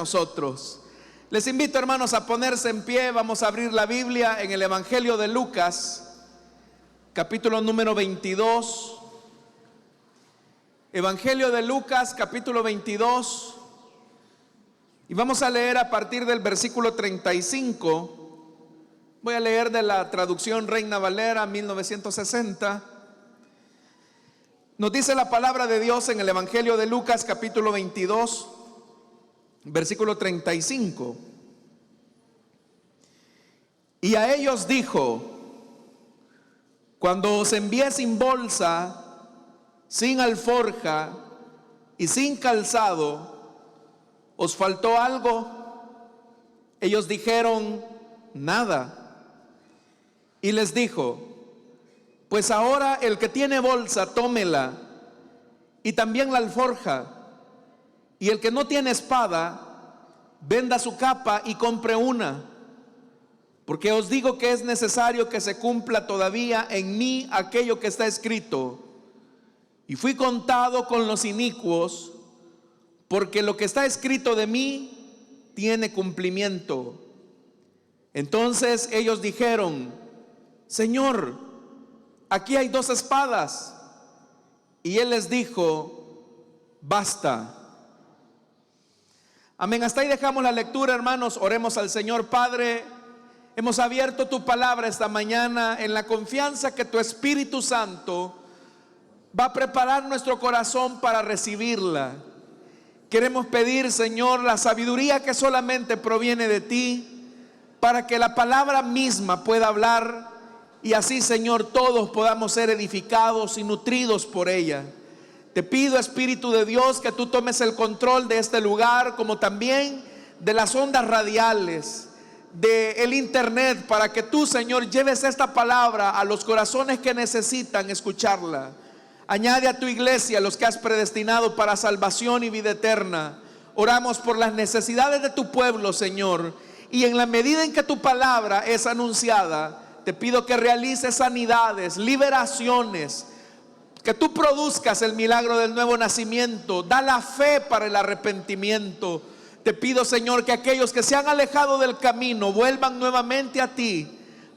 nosotros. Les invito, hermanos, a ponerse en pie. Vamos a abrir la Biblia en el Evangelio de Lucas, capítulo número 22. Evangelio de Lucas, capítulo 22. Y vamos a leer a partir del versículo 35. Voy a leer de la traducción Reina Valera 1960. Nos dice la palabra de Dios en el Evangelio de Lucas, capítulo 22, versículo 35. Y a ellos dijo: cuando os envié sin bolsa, sin alforja y sin calzado, ¿os faltó algo? Ellos dijeron: nada. Y les dijo: pues ahora el que tiene bolsa, tómela, y también la alforja, y el que no tiene espada, venda su capa y compre una, porque os digo que es necesario que se cumpla todavía en mí aquello que está escrito: y fui contado con los inicuos, porque lo que está escrito de mí tiene cumplimiento. Entonces ellos dijeron: Señor, aquí hay 2 espadas. Y él les dijo: basta. Amén. Hasta ahí dejamos la lectura, hermanos. Oremos al Señor. Padre, hemos abierto tu palabra esta mañana en la confianza que tu Espíritu Santo va a preparar nuestro corazón para recibirla. Queremos pedir, Señor, la sabiduría que solamente proviene de ti, para que la palabra misma pueda hablar, y así, Señor, todos podamos ser edificados y nutridos por ella. Te pido, Espíritu de Dios, que tú tomes el control de este lugar, como también de las ondas radiales, del internet, para que tú, Señor, lleves esta palabra a los corazones que necesitan escucharla. Añade a tu iglesia los que has predestinado para salvación y vida eterna. Oramos por las necesidades de tu pueblo, Señor, y en la medida en que tu palabra es anunciada, te pido que realices sanidades, liberaciones, que tú produzcas el milagro del nuevo nacimiento. Da la fe para el arrepentimiento. Te pido, Señor, que aquellos que se han alejado del camino vuelvan nuevamente a ti,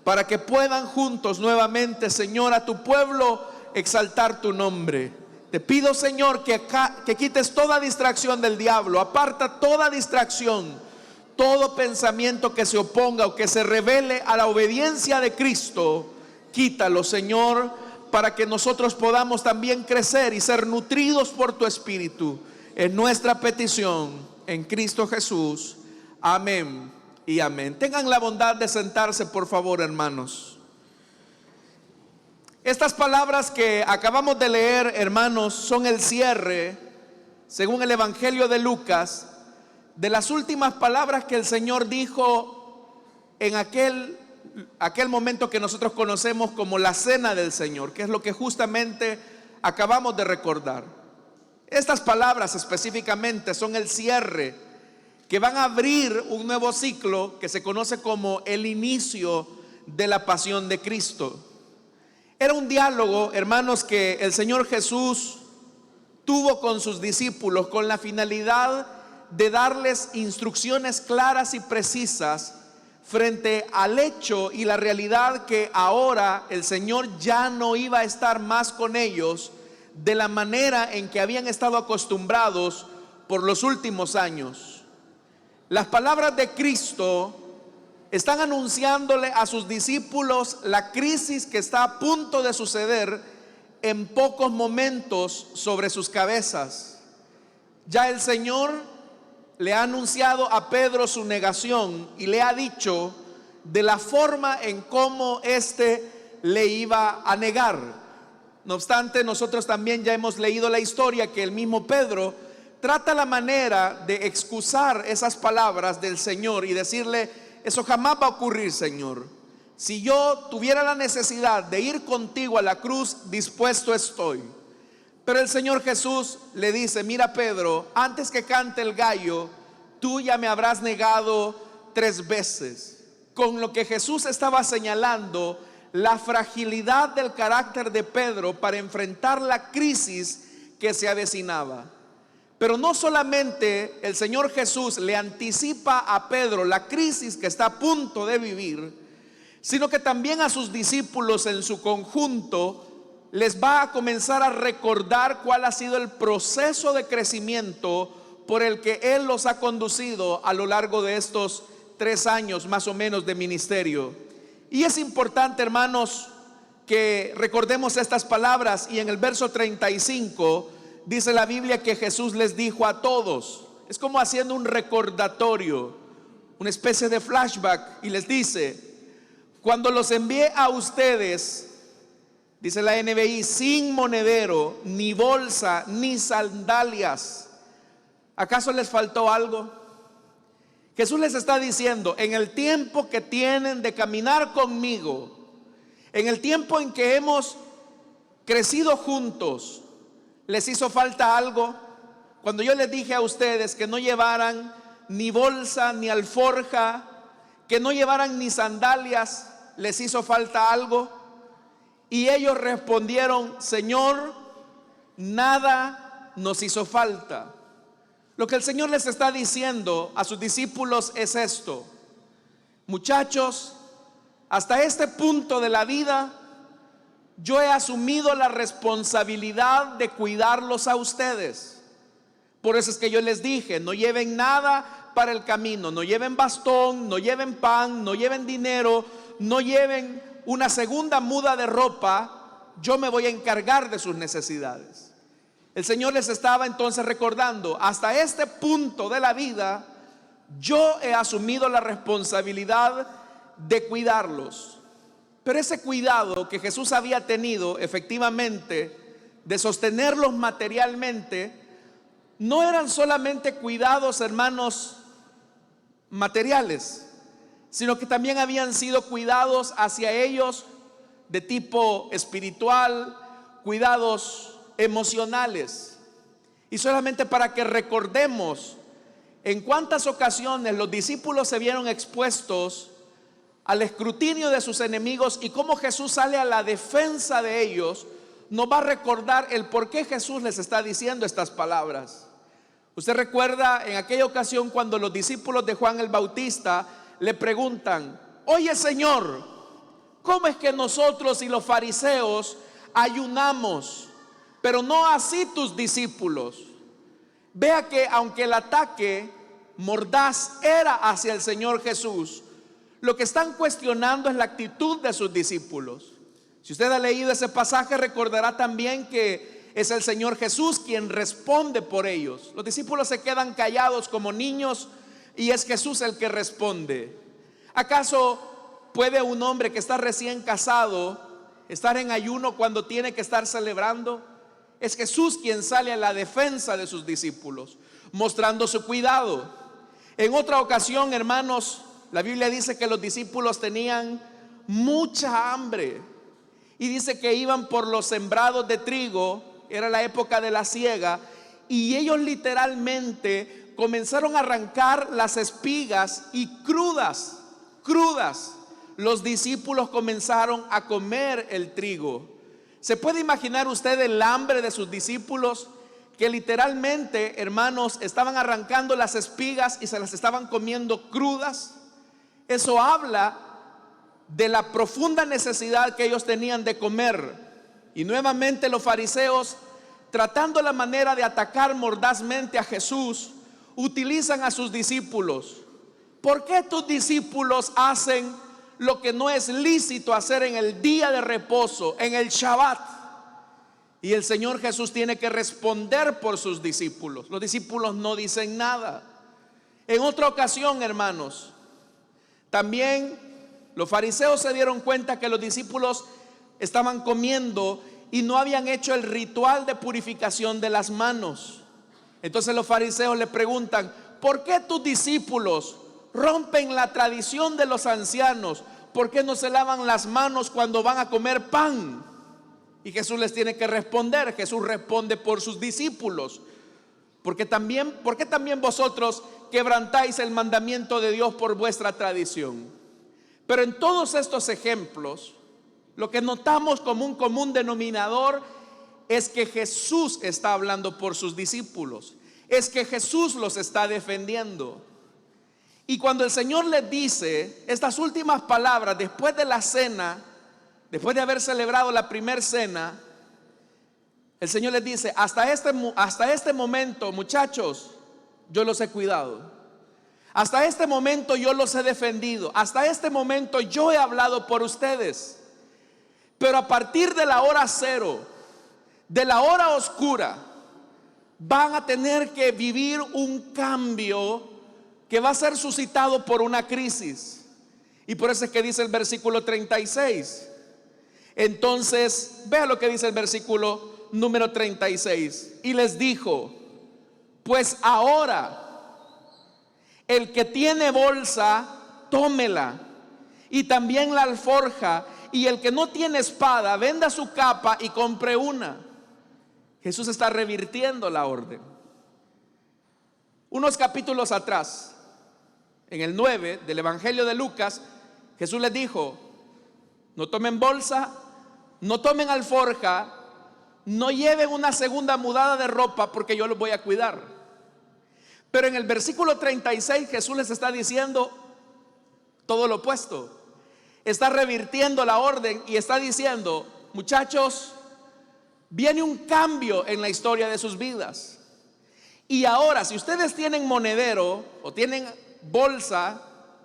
para que puedan juntos nuevamente, Señor, a tu pueblo exaltar tu nombre. Te pido, Señor, que quites toda distracción del diablo. Aparta toda distracción, todo pensamiento que se oponga o que se revele a la obediencia de Cristo. Quítalo, Señor, para que nosotros podamos también crecer y ser nutridos por tu Espíritu. Es nuestra petición en Cristo Jesús. Amén y amén. Tengan la bondad de sentarse, por favor, hermanos. Estas palabras que acabamos de leer, hermanos, son el cierre, según el Evangelio de Lucas, de las últimas palabras que el Señor dijo en aquel momento que nosotros conocemos como la Cena del Señor, que es lo que justamente acabamos de recordar. Estas palabras específicamente son el cierre, que van a abrir un nuevo ciclo que se conoce como el inicio de la pasión de Cristo. Era un diálogo, hermanos, que el Señor Jesús tuvo con sus discípulos con la finalidad de darles instrucciones claras y precisas frente al hecho y la realidad que ahora el Señor ya no iba a estar más con ellos de la manera en que habían estado acostumbrados por los últimos años. Las palabras de Cristo están anunciándole a sus discípulos la crisis que está a punto de suceder en pocos momentos sobre sus cabezas. Ya el Señor le ha anunciado a Pedro su negación y le ha dicho de la forma en cómo éste le iba a negar. No obstante, nosotros también ya hemos leído la historia que el mismo Pedro trata la manera de excusar esas palabras del Señor y decirle: eso jamás va a ocurrir, Señor. Si yo tuviera la necesidad de ir contigo a la cruz, dispuesto estoy. Pero el Señor Jesús le dice: mira, Pedro, antes que cante el gallo, tú ya me habrás negado 3 veces. Con lo que Jesús estaba señalando la fragilidad del carácter de Pedro para enfrentar la crisis que se avecinaba. Pero no solamente el Señor Jesús le anticipa a Pedro la crisis que está a punto de vivir, sino que también a sus discípulos en su conjunto les va a comenzar a recordar cuál ha sido el proceso de crecimiento por el que Él los ha conducido a lo largo de estos 3 años más o menos de ministerio. Y es importante, hermanos, que recordemos estas palabras. Y en el verso 35 dice la Biblia que Jesús les dijo a todos, es como haciendo un recordatorio, una especie de flashback, y les dice: cuando los envié a ustedes, dice la NBI, sin monedero, ni bolsa, ni sandalias, ¿acaso les faltó algo? Jesús les está diciendo: en el tiempo que tienen de caminar conmigo, en el tiempo en que hemos crecido juntos, ¿les hizo falta algo? Cuando yo les dije a ustedes que no llevaran ni bolsa ni alforja, que no llevaran ni sandalias, ¿les hizo falta algo? Y ellos respondieron: Señor, nada nos hizo falta. Lo que el Señor les está diciendo a sus discípulos es esto: muchachos, hasta este punto de la vida yo he asumido la responsabilidad de cuidarlos a ustedes. Por eso es que yo les dije: no lleven nada para el camino, no lleven bastón, no lleven pan, no lleven dinero, no lleven una segunda muda de ropa, yo me voy a encargar de sus necesidades. El Señor les estaba entonces recordando: hasta este punto de la vida yo he asumido la responsabilidad de cuidarlos. Pero ese cuidado que Jesús había tenido efectivamente de sostenerlos materialmente, no eran solamente cuidados, hermanos, materiales, sino que también habían sido cuidados hacia ellos de tipo espiritual, cuidados emocionales. Y solamente para que recordemos en cuántas ocasiones los discípulos se vieron expuestos al escrutinio de sus enemigos y cómo Jesús sale a la defensa de ellos, nos va a recordar el por qué Jesús les está diciendo estas palabras. Usted recuerda en aquella ocasión cuando los discípulos de Juan el Bautista le preguntan: oye, Señor, ¿cómo es que nosotros y los fariseos ayunamos, pero no así tus discípulos? Vea que aunque el ataque mordaz era hacia el Señor Jesús, lo que están cuestionando es la actitud de sus discípulos. Si usted ha leído ese pasaje, recordará también que es el Señor Jesús quien responde por ellos. Los discípulos se quedan callados como niños y es Jesús el que responde. ¿Acaso puede un hombre que está recién casado estar en ayuno cuando tiene que estar celebrando? Es Jesús quien sale a la defensa de sus discípulos, mostrando su cuidado. En otra ocasión, hermanos, la Biblia dice que los discípulos tenían mucha hambre y dice que iban por los sembrados de trigo, era la época de la siega, y ellos literalmente comenzaron a arrancar las espigas y crudas, los discípulos comenzaron a comer el trigo. ¿Se puede imaginar usted el hambre de sus discípulos? Que literalmente, hermanos, estaban arrancando las espigas y se las estaban comiendo crudas. Eso habla de la profunda necesidad que ellos tenían de comer. Y nuevamente los fariseos, tratando la manera de atacar mordazmente a Jesús, utilizan a sus discípulos. ¿Por qué tus discípulos hacen lo que no es lícito hacer en el día de reposo, en el Shabbat? Y el Señor Jesús tiene que responder por sus discípulos. Los discípulos no dicen nada. En otra ocasión, hermanos, también los fariseos se dieron cuenta que los discípulos estaban comiendo y no habían hecho el ritual de purificación de las manos. Entonces los fariseos le preguntan: ¿por qué tus discípulos rompen la tradición de los ancianos? ¿Por qué no se lavan las manos cuando van a comer pan? Y Jesús les tiene que responder. Jesús responde por sus discípulos. ¿Por qué también vosotros quebrantáis el mandamiento de Dios por vuestra tradición? Pero en todos estos ejemplos, lo que notamos como un común denominador es que Jesús está hablando por sus discípulos. es que Jesús los está defendiendo. Y cuando el Señor les dice estas últimas palabras después de la cena, después de haber celebrado la primera cena, el Señor les dice: hasta este momento, muchachos, yo los he cuidado. Hasta este momento yo los he defendido. Hasta este momento yo he hablado por ustedes. Pero a partir de la hora cero, de la hora oscura, van a tener que vivir un cambio que va a ser suscitado por una crisis. Y por eso es que dice el versículo 36. Entonces, vea lo que dice el versículo número 36. Y les dijo: pues ahora el que tiene bolsa, tómela, y también la alforja, y el que no tiene espada, venda su capa y compre una. Jesús está revirtiendo la orden. Unos capítulos atrás, en el 9 del Evangelio de Lucas, Jesús les dijo: no tomen bolsa, no tomen alforja, no lleven una segunda mudada de ropa, porque yo los voy a cuidar. Pero en el versículo 36 Jesús les está diciendo todo lo opuesto. Está revirtiendo la orden y está diciendo: muchachos, viene un cambio en la historia de sus vidas. Y ahora, si ustedes tienen monedero o tienen bolsa,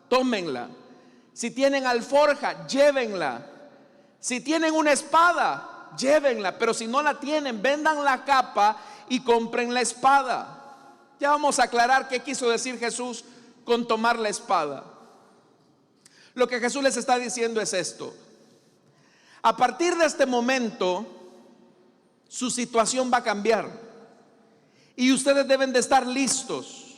tómenla. Si tienen alforja, llévenla. Si tienen una espada, llévenla. Pero si no la tienen, vendan la capa y compren la espada. Ya vamos a aclarar qué quiso decir Jesús con tomar la espada. Lo que Jesús les está diciendo es esto: a partir de este momento, su situación va a cambiar. Y ustedes deben de estar listos.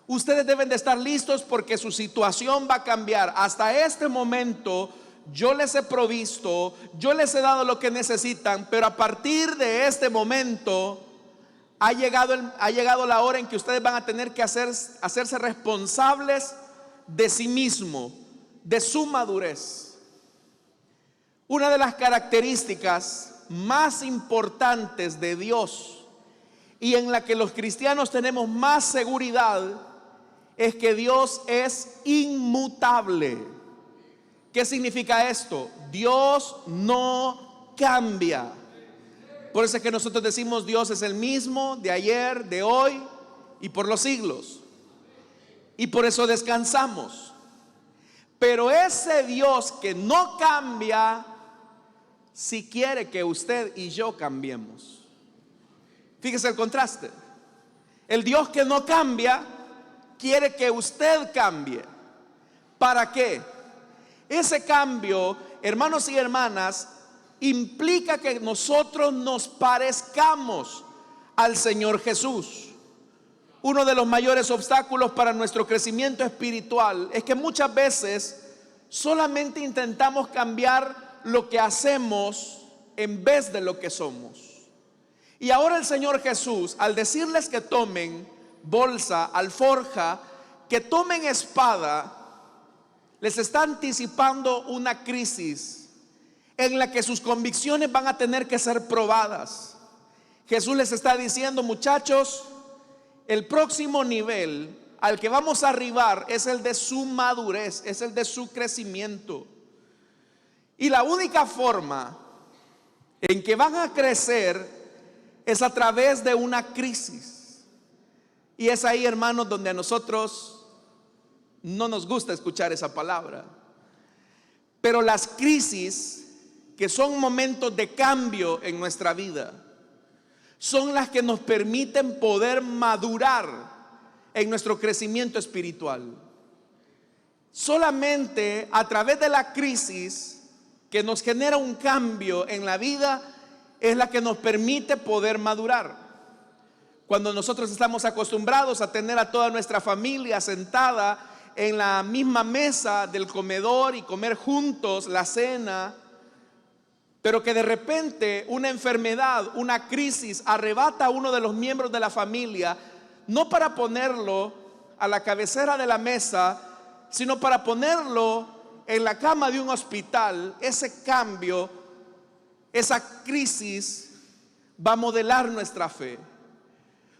Ustedes deben de estar listos porque su situación va a cambiar. Hasta este momento yo les he provisto, yo les he dado lo que necesitan, pero a partir de este momento ha llegado la hora en que ustedes van a tener que hacerse responsables de sí mismos, de su madurez. Una de las características más importantes de Dios y en la que los cristianos tenemos más seguridad es que Dios es inmutable. ¿Qué significa esto? Dios no cambia. Por eso es que nosotros decimos: Dios es el mismo de ayer, de hoy y por los siglos. Y por eso descansamos. Pero ese Dios que no cambia, si quiere que usted y yo cambiemos. Fíjese el contraste. El Dios que no cambia quiere que usted cambie. ¿Para qué? Ese cambio, hermanos y hermanas, implica que nosotros nos parezcamos al Señor Jesús. Uno de los mayores obstáculos para nuestro crecimiento espiritual es que muchas veces solamente intentamos cambiar lo que hacemos en vez de lo que somos. Y ahora el Señor Jesús, al decirles que tomen bolsa, alforja, que tomen espada, les está anticipando una crisis en la que sus convicciones van a tener que ser probadas. Jesús les está diciendo: muchachos, el próximo nivel al que vamos a arribar es el de su madurez, es el de su crecimiento. Y la única forma en que van a crecer es a través de una crisis. Y es ahí, hermanos, donde a nosotros no nos gusta escuchar esa palabra. Pero las crisis, que son momentos de cambio en nuestra vida, son las que nos permiten poder madurar en nuestro crecimiento espiritual. Solamente a través de la crisis que nos genera un cambio en la vida es la que nos permite poder madurar. Cuando nosotros estamos acostumbrados a tener a toda nuestra familia sentada en la misma mesa del comedor y comer juntos la cena, pero que de repente una enfermedad, una crisis arrebata a uno de los miembros de la familia, no para ponerlo a la cabecera de la mesa, sino para ponerlo en la cama de un hospital. Ese cambio, esa crisis va a modelar nuestra fe.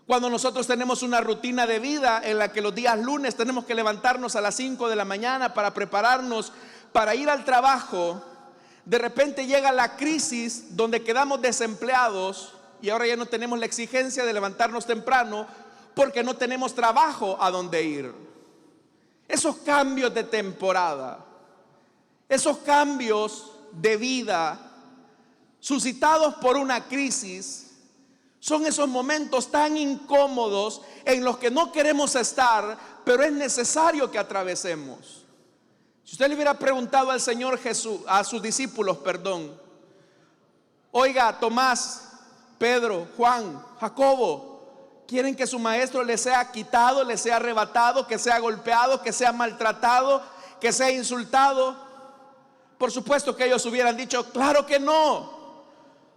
Cuando nosotros tenemos una rutina de vida en la que los días lunes tenemos que levantarnos a las 5 de la mañana para prepararnos para ir al trabajo, de repente llega la crisis donde quedamos desempleados y ahora ya no tenemos la exigencia de levantarnos temprano porque no tenemos trabajo a donde ir. Esos cambios de temporada, esos cambios de vida suscitados por una crisis, son esos momentos tan incómodos en los que no queremos estar, pero es necesario que atravesemos. Si usted le hubiera preguntado al Señor Jesús, a sus discípulos, oiga, Tomás, Pedro, Juan, Jacobo, ¿quieren que su maestro les sea quitado, les sea arrebatado, que sea golpeado, que sea maltratado, que sea insultado? Por supuesto que ellos hubieran dicho, claro que no.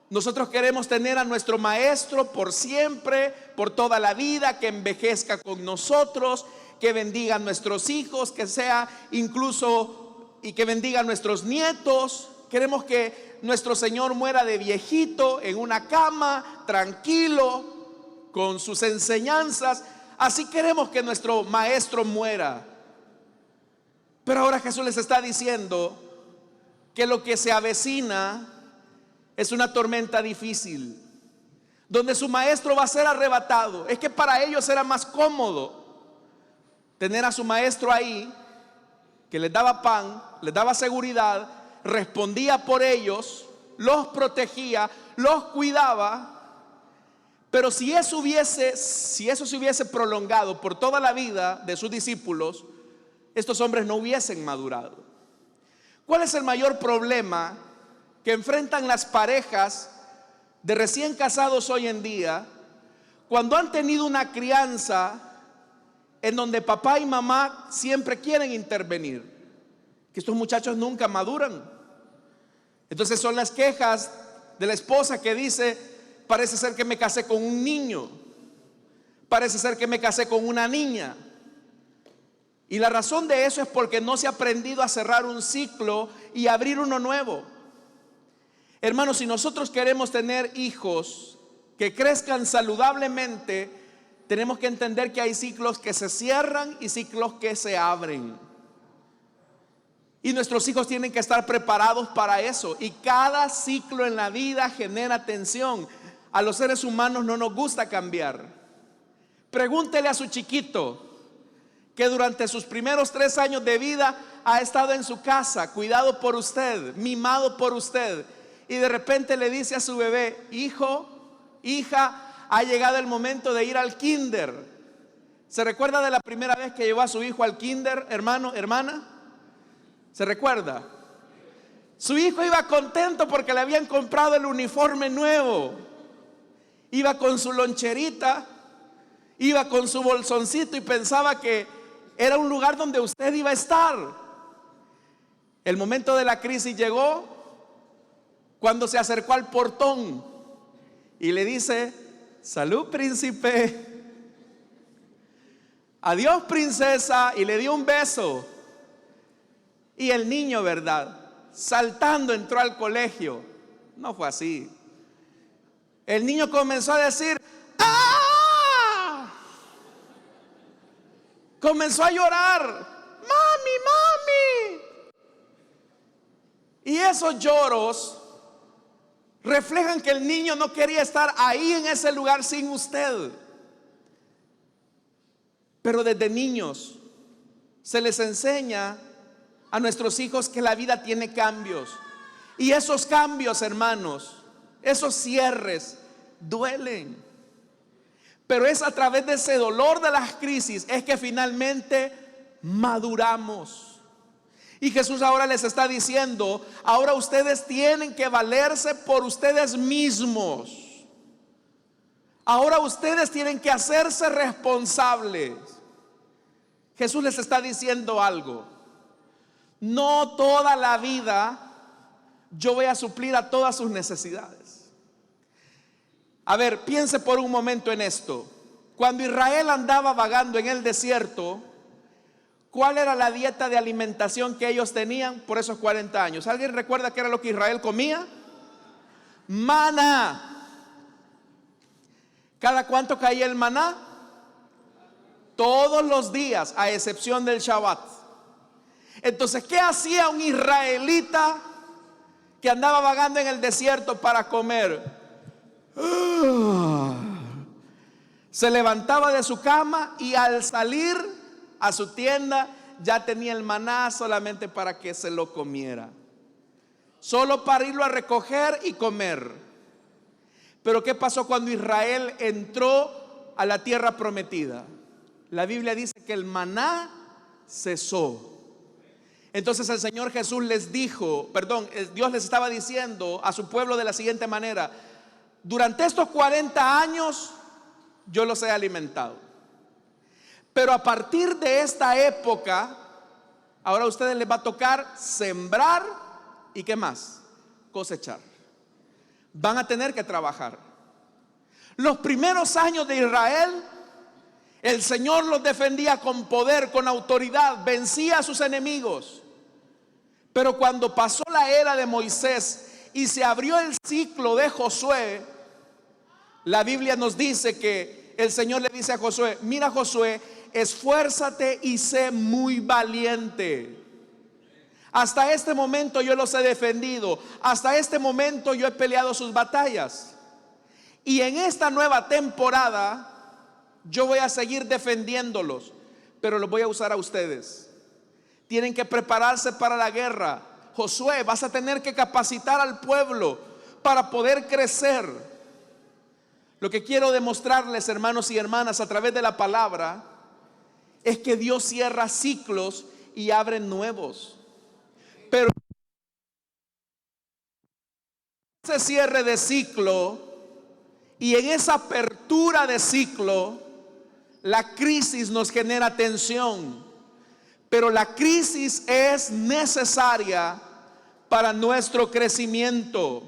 Nosotros queremos tener a nuestro maestro por siempre, por toda la vida, que envejezca con nosotros, que bendiga a nuestros hijos, que sea incluso y que bendiga a nuestros nietos. Queremos que nuestro Señor muera de viejito en una cama, tranquilo, con sus enseñanzas. Así queremos que nuestro maestro muera. Pero ahora Jesús les está diciendo que lo que se avecina es una tormenta difícil, donde su maestro va a ser arrebatado. Es que para ellos era más cómodo tener a su maestro ahí, que les daba pan, les daba seguridad, respondía por ellos, los protegía, los cuidaba. Pero si eso se hubiese prolongado por toda la vida de sus discípulos, estos hombres no hubiesen madurado. ¿Cuál es el mayor problema que enfrentan las parejas de recién casados hoy en día cuando han tenido una crianza en donde papá y mamá siempre quieren intervenir? Que estos muchachos nunca maduran. Entonces son las quejas de la esposa que dice, parece ser que me casé con un niño, parece ser que me casé con una niña. Y la razón de eso es porque no se ha aprendido a cerrar un ciclo y abrir uno nuevo. Hermanos, si nosotros queremos tener hijos que crezcan saludablemente, tenemos que entender que hay ciclos que se cierran y ciclos que se abren. Y nuestros hijos tienen que estar preparados para eso. Y cada ciclo en la vida genera tensión. A los seres humanos no nos gusta cambiar. Pregúntele a su chiquito que durante sus primeros 3 años de vida ha estado en su casa, cuidado por usted, mimado por usted. Y de repente le dice a su bebé, hijo, hija, ha llegado el momento de ir al kinder. ¿Se recuerda de la primera vez que llevó a su hijo al kinder, hermano, hermana? ¿Se recuerda? Su hijo iba contento porque le habían comprado el uniforme nuevo. Iba con su loncherita, iba con su bolsoncito y pensaba que era un lugar donde usted iba a estar. El momento de la crisis llegó cuando se acercó al portón y le dice, salud príncipe, adiós princesa, y le dio un beso. Y el niño, ¿verdad?, saltando entró al colegio. No fue así. El niño comenzó a decir, ¡ah! Comenzó a llorar, mami, mami. Y esos lloros reflejan que el niño no quería estar ahí en ese lugar sin usted. Pero desde niños se les enseña a nuestros hijos que la vida tiene cambios. Y esos cambios, hermanos, esos cierres duelen. Pero es a través de ese dolor de las crisis es que finalmente maduramos. Y Jesús ahora les está diciendo, ahora ustedes tienen que valerse por ustedes mismos. Ahora ustedes tienen que hacerse responsables. Jesús les está diciendo algo. No toda la vida yo voy a suplir a todas sus necesidades. A ver, piense por un momento en esto. Cuando Israel andaba vagando en el desierto, ¿cuál era la dieta de alimentación que ellos tenían por esos 40 años? ¿Alguien recuerda qué era lo que Israel comía? Maná. ¿Cada cuánto caía el maná? Todos los días, a excepción del Shabbat. Entonces, ¿qué hacía un israelita que andaba vagando en el desierto para comer? Se levantaba de su cama y al salir a su tienda ya tenía el maná solamente para que se lo comiera, solo para irlo a recoger y comer. Pero ¿qué pasó cuando Israel entró a la tierra prometida? La Biblia dice que el maná cesó. Entonces el Señor Jesús les dijo, Dios les estaba diciendo a su pueblo de la siguiente manera: durante estos 40 años yo los he alimentado, pero a partir de esta época, ahora a ustedes les va a tocar sembrar y ¿qué más? Cosechar. Van a tener que trabajar. Los primeros años de Israel, el Señor los defendía con poder, con autoridad, vencía a sus enemigos. Pero cuando pasó la era de Moisés y se abrió el ciclo de Josué, la Biblia nos dice que el Señor le dice a Josué: mira, Josué, esfuérzate y sé muy valiente. Hasta este momento yo los he defendido, hasta este momento yo he peleado sus batallas, y en esta nueva temporada yo voy a seguir defendiéndolos, pero los voy a usar a ustedes. Tienen que prepararse para la guerra. Josué, vas a tener que capacitar al pueblo para poder crecer. Lo que quiero demostrarles, hermanos y hermanas, a través de la palabra, es que Dios cierra ciclos y abre nuevos. Pero ese cierre de ciclo y en esa apertura de ciclo, la crisis nos genera tensión, pero la crisis es necesaria para nuestro crecimiento.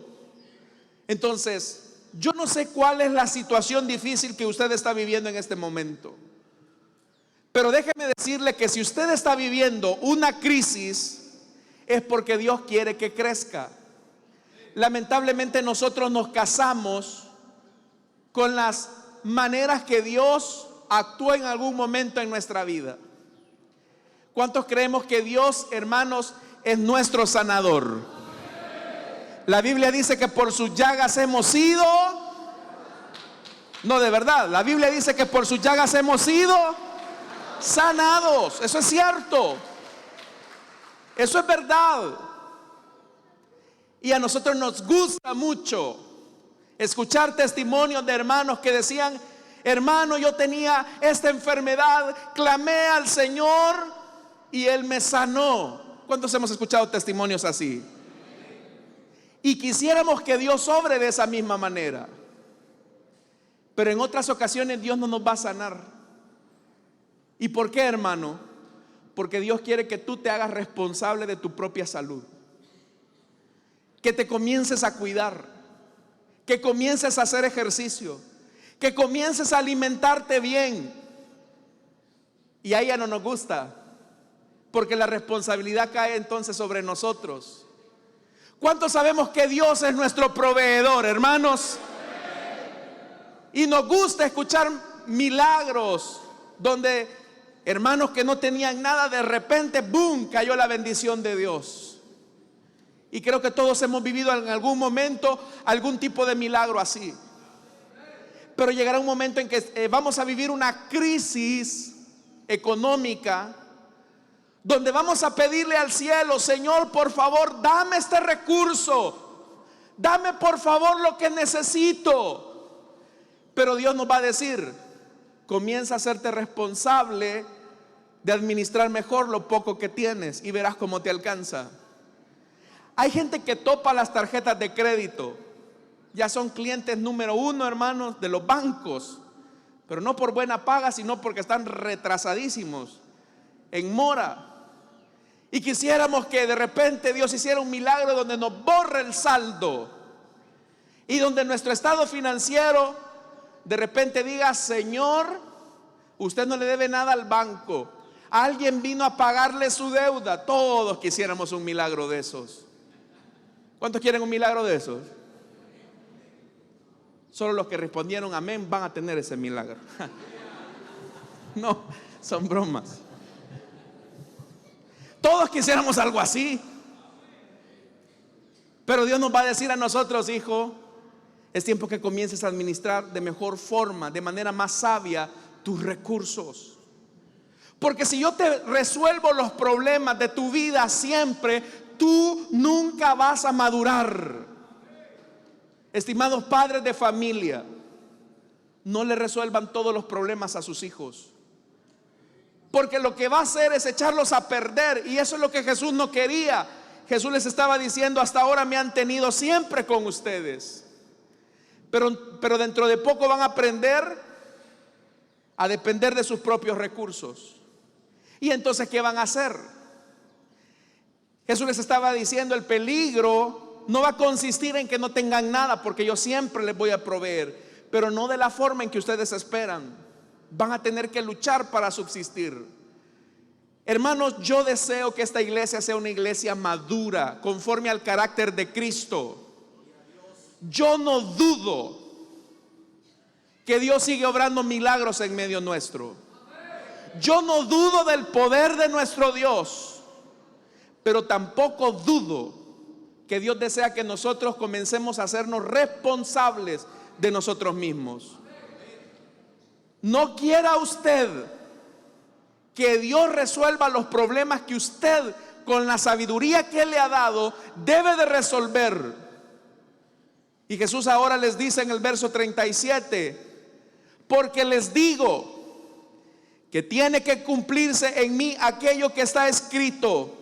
Entonces, yo no sé cuál es la situación difícil que usted está viviendo en este momento, pero déjeme decirle que si usted está viviendo una crisis, es porque Dios quiere que crezca. Lamentablemente nosotros nos casamos con las maneras que Dios actúa en algún momento en nuestra vida. ¿Cuántos creemos que Dios, hermanos, es nuestro sanador? La Biblia dice que por sus llagas hemos sido... No, de verdad, la Biblia dice que por sus llagas hemos sido sanados. Eso es cierto. Eso es verdad. Y a nosotros nos gusta mucho escuchar testimonios de hermanos que decían: hermano, yo tenía esta enfermedad, clamé al Señor y Él me sanó. ¿Cuántos hemos escuchado testimonios así? Y quisiéramos que Dios obre de esa misma manera, pero en otras ocasiones Dios no nos va a sanar. ¿Y por qué, hermano? Porque Dios quiere que tú te hagas responsable de tu propia salud, que te comiences a cuidar, que comiences a hacer ejercicio, que comiences a alimentarte bien. Y a ella no nos gusta, porque la responsabilidad cae entonces sobre nosotros. ¿Cuántos sabemos que Dios es nuestro proveedor, hermanos? Y nos gusta escuchar milagros donde hermanos que no tenían nada, de repente, ¡boom!, cayó la bendición de Dios. Y creo que todos hemos vivido en algún momento algún tipo de milagro así. Pero llegará un momento en que vamos a vivir una crisis económica, donde vamos a pedirle al cielo: Señor, por favor, dame este recurso, dame por favor lo que necesito. Pero Dios nos va a decir: comienza a hacerte responsable de administrar mejor lo poco que tienes y verás cómo te alcanza. Hay gente que topa las tarjetas de crédito, ya son clientes número 1, hermanos, de los bancos, pero no por buena paga, sino porque están retrasadísimos, en mora. Y quisiéramos que de repente Dios hiciera un milagro donde nos borre el saldo y donde nuestro estado financiero de repente diga: Señor, usted no le debe nada al banco, alguien vino a pagarle su deuda. Todos quisiéramos un milagro de esos. ¿Cuántos quieren un milagro de esos? Solo los que respondieron amén van a tener ese milagro. No, son bromas. Todos quisiéramos algo así. Pero Dios nos va a decir a nosotros: hijo, es tiempo que comiences a administrar de mejor forma, de manera más sabia, tus recursos. Porque si yo te resuelvo los problemas de tu vida siempre, tú nunca vas a madurar. Estimados padres de familia, no le resuelvan todos los problemas a sus hijos, porque lo que va a hacer es echarlos a perder. Y eso es lo que Jesús no quería. Jesús les estaba diciendo: hasta ahora me han tenido siempre con ustedes, pero dentro de poco van a aprender a depender de sus propios recursos. Y entonces, ¿qué van a hacer? Jesús les estaba diciendo: el peligro no va a consistir en que no tengan nada, porque yo siempre les voy a proveer, pero no de la forma en que ustedes esperan. Van a tener que luchar para subsistir. Hermanos, yo deseo que esta iglesia sea una iglesia madura, conforme al carácter de Cristo. Yo no dudo que Dios sigue obrando milagros en medio nuestro. Yo no dudo del poder de nuestro Dios, pero tampoco dudo que Dios desea que nosotros comencemos a hacernos responsables de nosotros mismos. No quiera usted que Dios resuelva los problemas que usted, con la sabiduría que Él le ha dado, debe de resolver. Y Jesús ahora les dice en el verso 37: porque les digo que tiene que cumplirse en mí aquello que está escrito,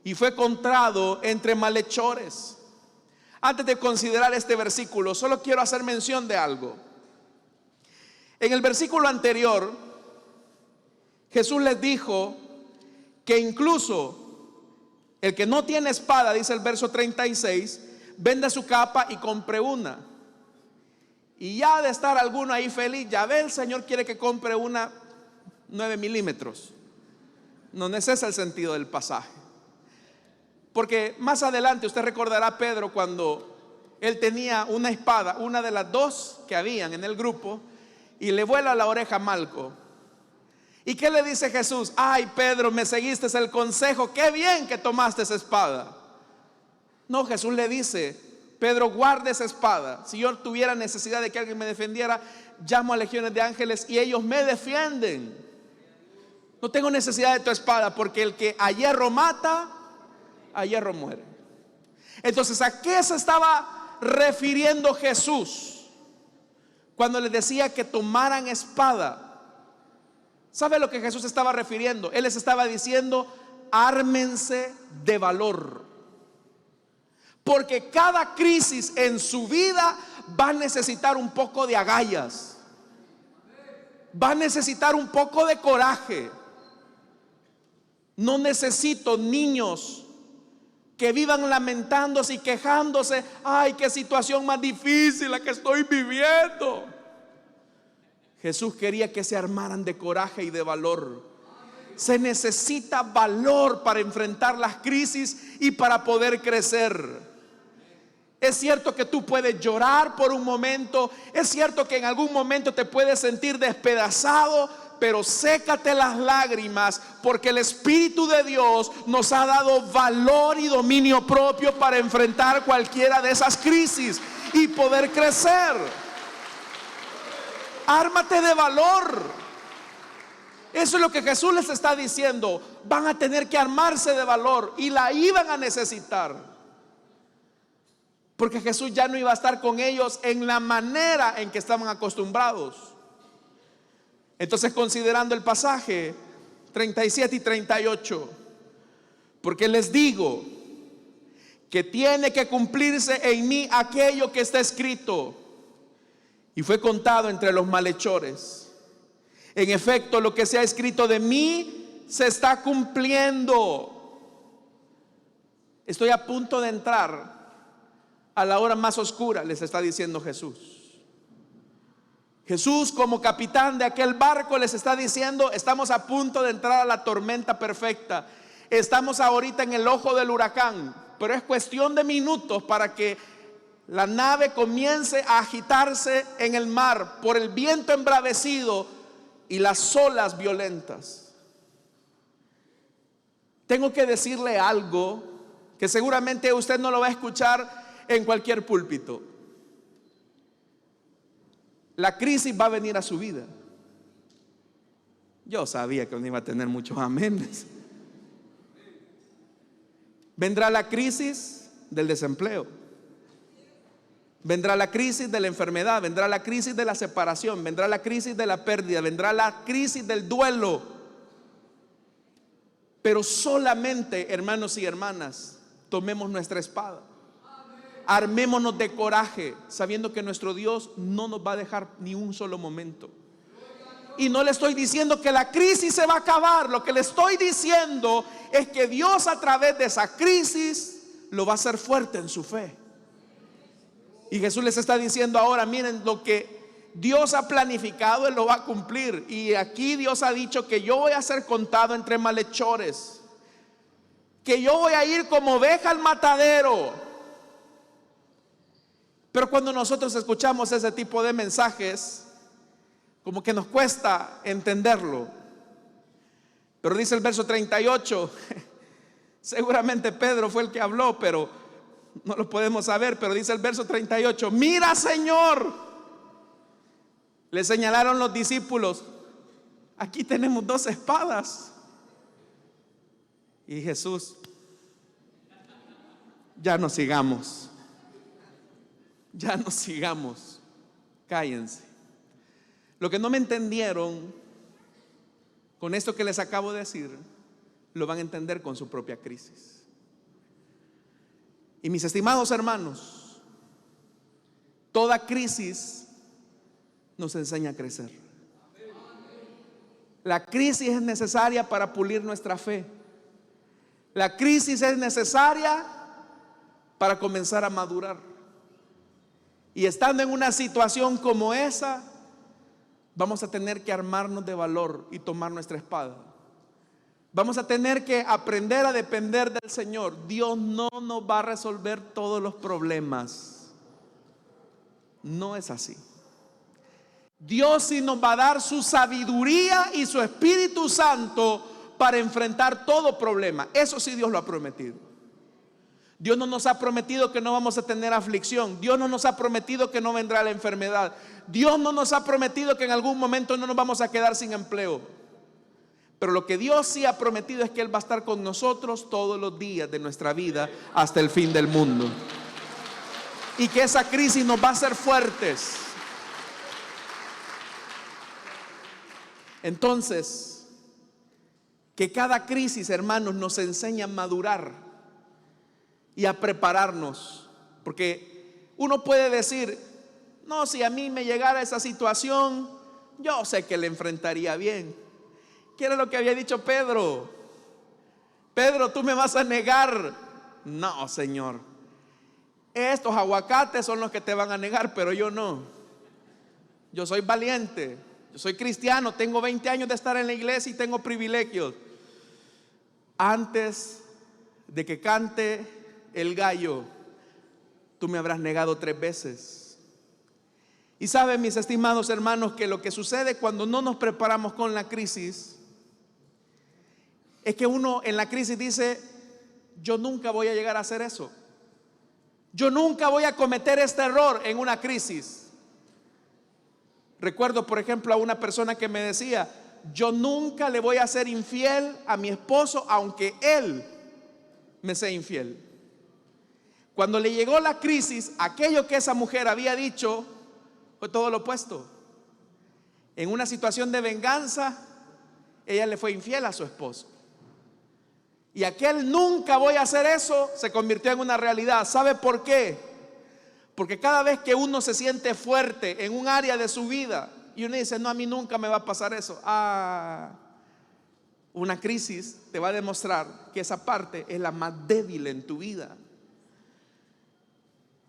y fue contado entre malhechores. Antes de considerar este versículo, solo quiero hacer mención de algo. En el versículo anterior, Jesús les dijo que incluso el que no tiene espada, dice el verso 36, venda su capa y compre una. Y ya de estar alguno ahí feliz, ya ve, el Señor quiere que compre una 9 milímetros. No, ese es el sentido del pasaje. Porque más adelante usted recordará a Pedro cuando él tenía una espada, una de las dos que habían en el grupo, y le vuela la oreja a Malco. ¿Y qué le dice Jesús? Ay, Pedro, me seguiste el consejo, qué bien que tomaste esa espada. No, Jesús le dice: Pedro, guarda esa espada. Si yo tuviera necesidad de que alguien me defendiera, llamo a legiones de ángeles y ellos me defienden. No tengo necesidad de tu espada, porque el que a hierro mata, a hierro muere. Entonces, ¿a qué se estaba refiriendo Jesús cuando les decía que tomaran espada? ¿Sabe a lo que Jesús estaba refiriendo? Él les estaba diciendo: ármense de valor, porque cada crisis en su vida va a necesitar un poco de agallas, va a necesitar un poco de coraje. No necesito niños que vivan lamentándose y quejándose: ay, qué situación más difícil la que estoy viviendo. Jesús quería que se armaran de coraje y de valor. Se necesita valor para enfrentar las crisis y para poder crecer. Es cierto que tú puedes llorar por un momento, es cierto que en algún momento te puedes sentir despedazado, pero sécate las lágrimas, porque el Espíritu de Dios nos ha dado valor y dominio propio para enfrentar cualquiera de esas crisis y poder crecer. Ármate de valor. Eso es lo que Jesús les está diciendo. Van a tener que armarse de valor, y la iban a necesitar, porque Jesús ya no iba a estar con ellos en la manera en que estaban acostumbrados. Entonces, considerando el pasaje 37 y 38, porque les digo que tiene que cumplirse en mí aquello que está escrito, y fue contado entre los malhechores. En efecto, lo que se ha escrito de mí se está cumpliendo. Estoy a punto de entrar a la hora más oscura, les está diciendo Jesús. Jesús, como capitán de aquel barco, les está diciendo: estamos a punto de entrar a la tormenta perfecta. Estamos ahorita en el ojo del huracán, pero es cuestión de minutos para que la nave comience a agitarse en el mar por el viento embravecido y las olas violentas. Tengo que decirle algo que seguramente usted no lo va a escuchar en cualquier púlpito. La crisis va a venir a su vida. Yo sabía que no iba a tener muchos amenes. Vendrá la crisis del desempleo, vendrá la crisis de la enfermedad, vendrá la crisis de la separación, vendrá la crisis de la pérdida, vendrá la crisis del duelo. Pero solamente, hermanos y hermanas, tomemos nuestra espada, armémonos de coraje, sabiendo que nuestro Dios no nos va a dejar ni un solo momento. Y no le estoy diciendo que la crisis se va a acabar. Lo que le estoy diciendo es que Dios, a través de esa crisis, lo va a hacer fuerte en su fe. Y Jesús les está diciendo ahora: miren, lo que Dios ha planificado, Él lo va a cumplir. Y aquí Dios ha dicho que yo voy a ser contado entre malhechores, que yo voy a ir como oveja al matadero. Pero cuando nosotros escuchamos ese tipo de mensajes, como que nos cuesta entenderlo. Pero dice el verso 38, seguramente Pedro fue el que habló, pero no lo podemos saber. Pero dice el verso 38: mira, Señor. Le señalaron los discípulos: aquí tenemos 2 espadas. Y Jesús: ya no sigamos, ya no sigamos, cállense. Lo que no me entendieron con esto que les acabo de decir, lo van a entender con su propia crisis. Y mis estimados hermanos, toda crisis nos enseña a crecer. La crisis es necesaria para pulir nuestra fe. La crisis es necesaria para comenzar a madurar. Y estando en una situación como esa, vamos a tener que armarnos de valor y tomar nuestra espada. Vamos a tener que aprender a depender del Señor. Dios no nos va a resolver todos los problemas. No es así. Dios sí nos va a dar su sabiduría y su Espíritu Santo para enfrentar todo problema. Eso sí Dios lo ha prometido. Dios no nos ha prometido que no vamos a tener aflicción. Dios no nos ha prometido que no vendrá la enfermedad. Dios no nos ha prometido que en algún momento no nos vamos a quedar sin empleo. Pero lo que Dios sí ha prometido es que Él va a estar con nosotros todos los días de nuestra vida hasta el fin del mundo. Y que esa crisis nos va a hacer fuertes. Entonces, que cada crisis, hermanos, nos enseña a madurar y a prepararnos. Porque uno puede decir: no, si a mí me llegara esa situación, yo sé que la enfrentaría bien. ¿Qué era lo que había dicho Pedro? Pedro, tú me vas a negar. No, Señor, estos aguacates son los que te van a negar, pero yo no. Yo soy valiente, yo soy cristiano, tengo 20 años de estar en la iglesia y tengo privilegios. Antes de que cante el gallo, tú me habrás negado 3 veces. Y saben, mis estimados hermanos, que lo que sucede cuando no nos preparamos con la crisis es que uno en la crisis dice: yo nunca voy a llegar a hacer eso. Yo nunca voy a cometer este error en una crisis. Recuerdo, por ejemplo, a una persona que me decía: yo nunca le voy a ser infiel a mi esposo, aunque él me sea infiel. Cuando le llegó la crisis, aquello que esa mujer había dicho fue todo lo opuesto. En una situación de venganza, ella le fue infiel a su esposo. Y aquel nunca voy a hacer eso se convirtió en una realidad. ¿Sabe por qué? Porque cada vez que uno se siente fuerte en un área de su vida y uno dice: no, a mí nunca me va a pasar eso, una crisis te va a demostrar que esa parte es la más débil en tu vida.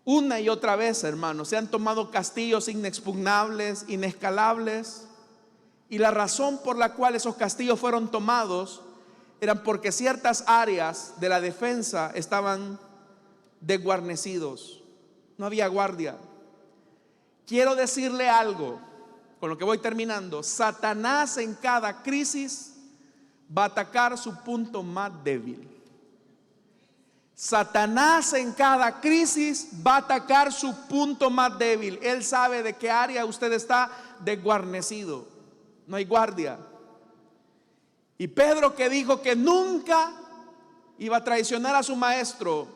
Una y otra vez, hermanos, se han tomado castillos inexpugnables, inescalables, y la razón por la cual esos castillos fueron tomados eran porque ciertas áreas de la defensa estaban desguarnecidos. no había guardia. Quiero decirle algo, con lo que voy terminando. Satanás en cada crisis va a atacar su punto más débil. Satanás en cada crisis va a atacar su punto más débil. Él sabe de qué área usted está desguarnecido. No hay guardia. Y Pedro, que dijo que nunca iba a traicionar a su maestro,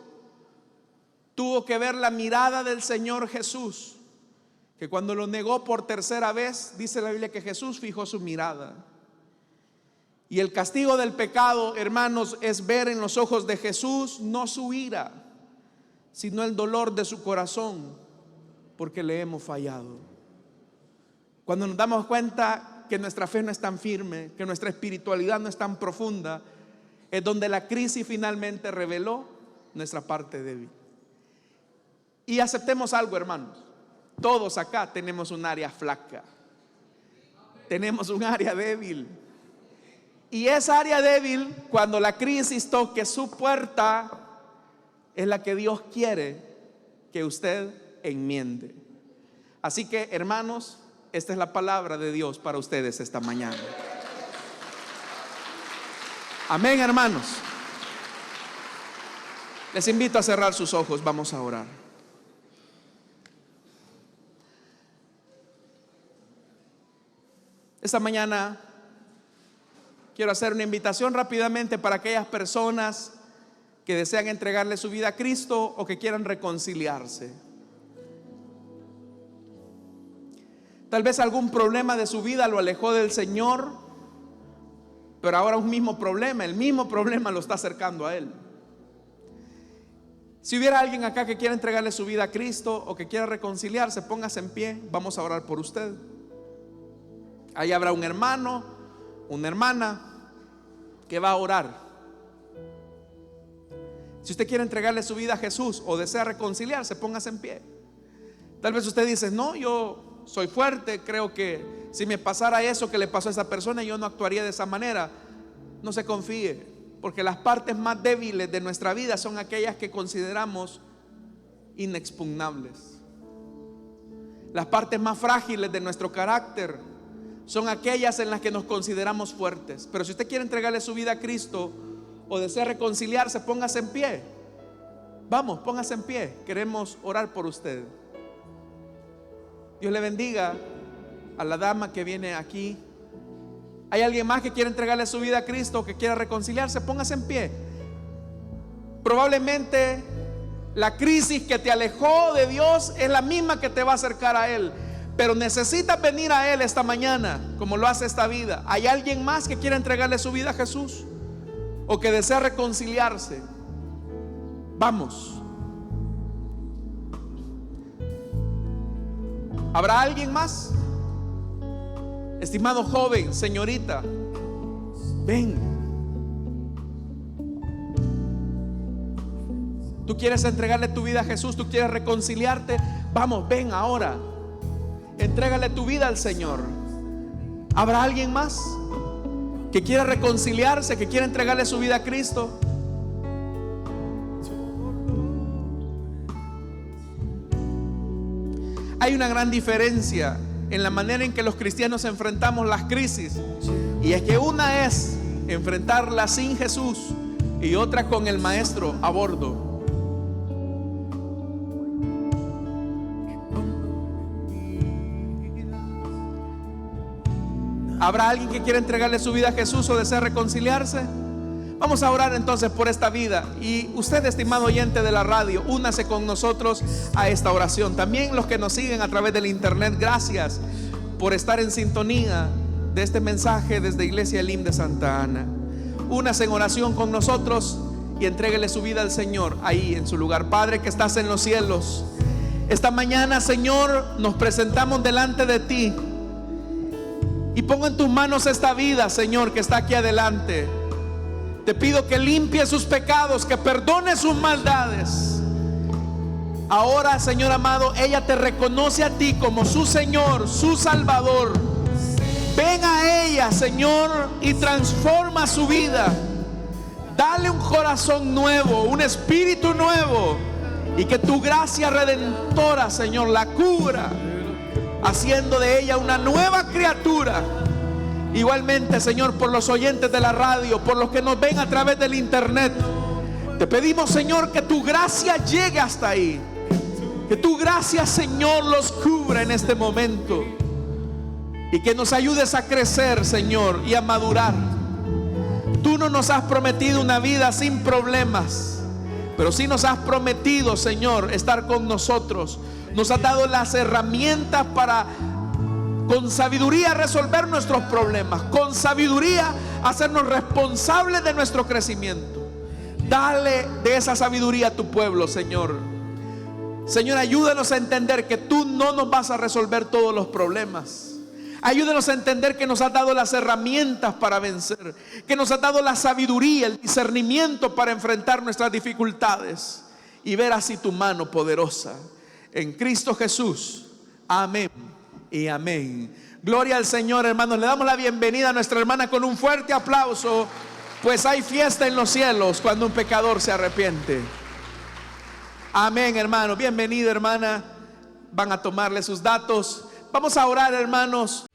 tuvo que ver la mirada del Señor Jesús, que cuando lo negó por tercera vez, dice la Biblia que Jesús fijó su mirada. Y el castigo del pecado, hermanos, es ver en los ojos de Jesús no su ira, sino el dolor de su corazón, porque le hemos fallado. Cuando nos damos cuenta que nuestra fe no es tan firme, que nuestra espiritualidad no es tan profunda, es donde la crisis finalmente reveló nuestra parte débil. Y aceptemos algo, hermanos, todos acá tenemos un área flaca, tenemos un área débil. Y esa área débil, cuando la crisis toque su puerta, es la que Dios quiere que usted enmiende. Así que, hermanos, esta es la palabra de Dios para ustedes esta mañana. Amén, hermanos. Les invito a cerrar sus ojos, vamos a orar. Esta mañana quiero hacer una invitación rápidamente para aquellas personas que desean entregarle su vida a Cristo o que quieran reconciliarse. Tal vez algún problema de su vida lo alejó del Señor, pero ahora el mismo problema lo está acercando a Él. Si hubiera alguien acá que quiera entregarle su vida a Cristo o que quiera reconciliarse, póngase en pie, vamos a orar por usted. Ahí habrá un hermano, una hermana que va a orar. Si usted quiere entregarle su vida a Jesús o desea reconciliarse, póngase en pie. Tal vez usted dice: no, yo soy fuerte, creo que si me pasara eso que le pasó a esa persona, yo no actuaría de esa manera. No se confíe, porque las partes más débiles de nuestra vida son aquellas que consideramos inexpugnables. Las partes más frágiles de nuestro carácter son aquellas en las que nos consideramos fuertes. Pero si usted quiere entregarle su vida a Cristo o desea reconciliarse, póngase en pie. Vamos, póngase en pie. Queremos orar por usted. Dios le bendiga a la dama que viene aquí. ¿Hay alguien más que quiere entregarle su vida a Cristo o que quiera reconciliarse? Póngase en pie. Probablemente la crisis que te alejó de Dios es la misma que te va a acercar a Él, pero necesitas venir a Él esta mañana, como lo hace esta vida. ¿Hay alguien más que quiera entregarle su vida a Jesús o que desea reconciliarse? Vamos. ¿Habrá alguien más? Estimado joven, señorita, ven. Tú quieres entregarle tu vida a Jesús, tú quieres reconciliarte. Vamos, ven ahora. Entrégale tu vida al Señor. ¿Habrá alguien más que quiera reconciliarse, que quiera entregarle su vida a Cristo? Hay una gran diferencia en la manera en que los cristianos enfrentamos las crisis, y es que una es enfrentarla sin Jesús y otra con el Maestro a bordo. ¿Habrá alguien que quiera entregarle su vida a Jesús o desea reconciliarse? Vamos a orar entonces por esta vida. Y usted, estimado oyente de la radio, únase con nosotros a esta oración. También los que nos siguen a través del internet, gracias por estar en sintonía de este mensaje desde Iglesia Elim de Santa Ana. Únase en oración con nosotros y entréguele su vida al Señor ahí en su lugar. Padre que estás en los cielos, esta mañana, Señor, nos presentamos delante de ti y pongo en tus manos esta vida, Señor, que está aquí adelante. Te pido que limpie sus pecados, que perdone sus maldades. Ahora, Señor amado, ella te reconoce a ti como su Señor, su Salvador. Ven a ella, Señor, y transforma su vida. Dale un corazón nuevo, un espíritu nuevo, y que tu gracia redentora, Señor, la cubra, haciendo de ella una nueva criatura. Igualmente, Señor, por los oyentes de la radio, por los que nos ven a través del internet, te pedimos, Señor, que tu gracia llegue hasta ahí. Que tu gracia, Señor, los cubra en este momento. Y que nos ayudes a crecer, Señor, y a madurar. Tú no nos has prometido una vida sin problemas, pero sí nos has prometido, Señor, estar con nosotros. Nos has dado las herramientas para, con sabiduría, resolver nuestros problemas, con sabiduría hacernos responsables de nuestro crecimiento. Dale de esa sabiduría a tu pueblo, Señor. Señor, ayúdanos a entender que tú no nos vas a resolver todos los problemas. Ayúdanos a entender que nos has dado las herramientas para vencer, que nos has dado la sabiduría, el discernimiento para enfrentar nuestras dificultades y ver así tu mano poderosa. En Cristo Jesús. Amén y amén. Gloria al Señor, hermanos. Le damos la bienvenida a nuestra hermana con un fuerte aplauso, pues hay fiesta en los cielos cuando un pecador se arrepiente. Amén, hermano. Bienvenida, hermana. Van a tomarle sus datos. Vamos a orar, hermanos.